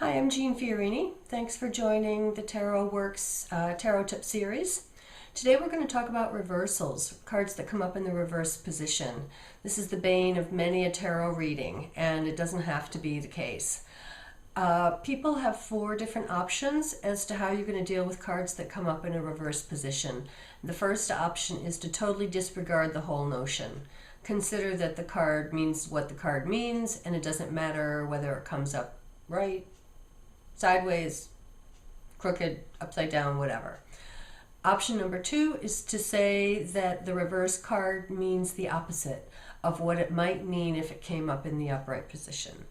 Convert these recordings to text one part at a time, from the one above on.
Hi, I'm Jeanne Fiorini. Thanks for joining the TarotWorks Tarot Tip Series. Today we're going to talk about reversals, cards that come up in the reverse position. This is the bane of many a tarot reading, and it doesn't have to be the case. People have four different options as to how you're going to deal with cards that come up in a reverse position. The first option is to totally disregard the whole notion. Consider that the card means what the card means, and it doesn't matter whether it comes up right, sideways, crooked, upside down, whatever. Option number two is to say that the reverse card means the opposite of what it might mean if it came up in the upright position.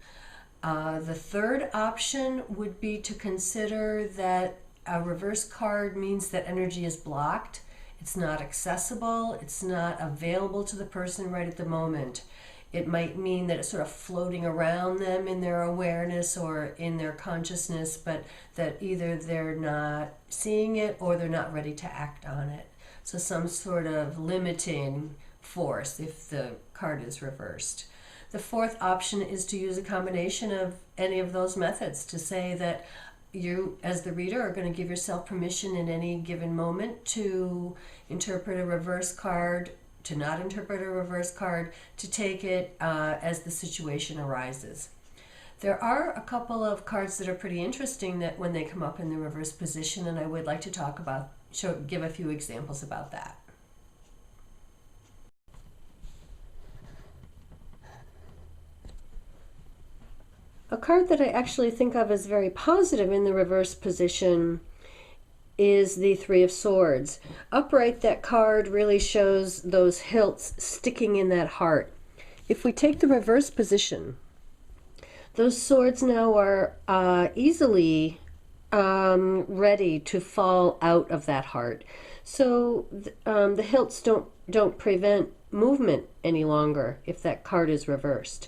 The third option would be to consider that a reverse card means that energy is blocked. It's not accessible. It's not available to the person right at the moment. It might mean that it's sort of floating around them in their awareness or in their consciousness, but that either they're not seeing it or they're not ready to act on it. So some sort of limiting force if the card is reversed. The fourth option is to use a combination of any of those methods to say that you, as the reader, are going to give yourself permission in any given moment to interpret a reverse card, to not interpret a reverse card, to take it as the situation arises. There are a couple of cards that are pretty interesting that when they come up in the reverse position, and I would like to talk about, give a few examples about that. A card that I actually think of as very positive in the reverse position is the Three of Swords. Upright, that card really shows those hilts sticking in that heart. If we take the reverse position, those swords now are easily ready to fall out of that heart. So the hilts don't prevent movement any longer if that card is reversed.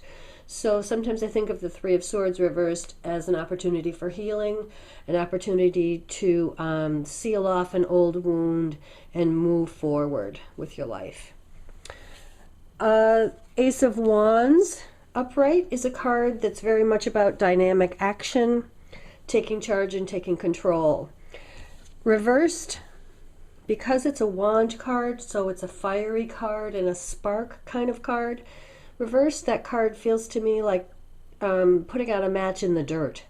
So sometimes I think of the Three of Swords reversed as an opportunity for healing, an opportunity to seal off an old wound and move forward with your life. Ace of Wands upright is a card that's very much about dynamic action, taking charge and taking control. Reversed, because it's a wand card, so it's a fiery card and a spark kind of card. Reverse, that card feels to me like putting out a match in the dirt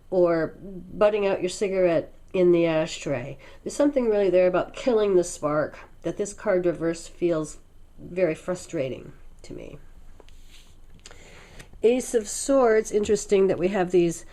or butting out your cigarette in the ashtray. There's something really there about killing the spark that this card reverse feels very frustrating to me. Ace of Swords, interesting that we have these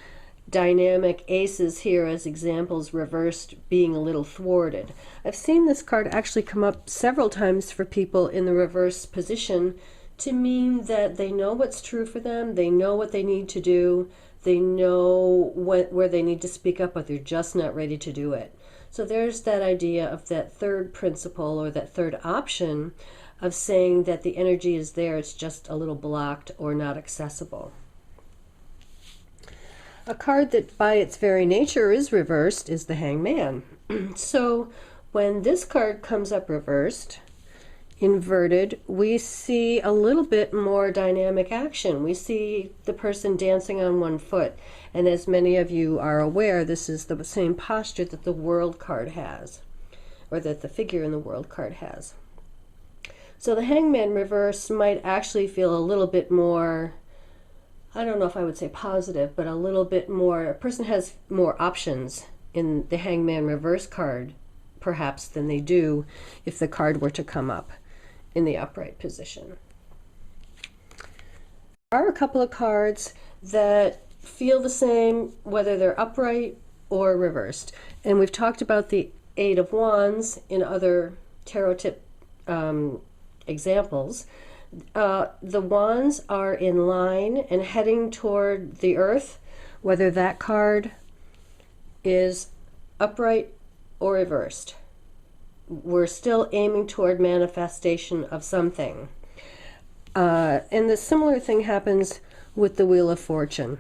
dynamic aces here as examples, reversed being a little thwarted. I've seen this card actually come up several times for people in the reverse position to mean that they know what's true for them, they know what they need to do, they know where they need to speak up, but they're just not ready to do it. So there's that idea of that third principle or that third option of saying that the energy is there, it's just a little blocked or not accessible. A card that by its very nature is reversed is the Hangman. So when this card comes up reversed, inverted, we see a little bit more dynamic action. We see the person dancing on one foot. And as many of you are aware, this is the same posture that the World card has, or that the figure in the World card has. So the Hangman reverse might actually feel a little bit more, I don't know if I would say positive, but a little bit more, a person has more options in the Hangman reverse card, perhaps, than they do if the card were to come up in the upright position. There are a couple of cards that feel the same whether they're upright or reversed. And we've talked about the Eight of Wands in other tarot tip examples. The wands are in line and heading toward the earth, whether that card is upright or reversed. We're still aiming toward manifestation of something. And the similar thing happens with the Wheel of Fortune.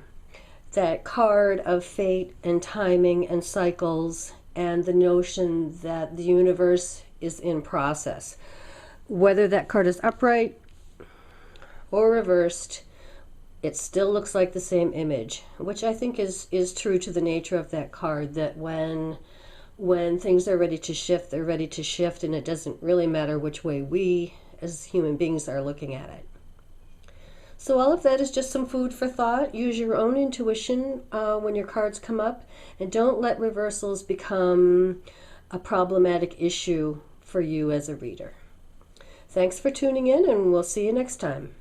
That card of fate and timing and cycles and the notion that the universe is in process. Whether that card is upright or reversed, it still looks like the same image, which I think is true to the nature of that card, that when things are ready to shift, they're ready to shift, and it doesn't really matter which way we as human beings are looking at it. So all of that is just some food for thought. Use your own intuition when your cards come up, and don't let reversals become a problematic issue for you as a reader. Thanks for tuning in, and we'll see you next time.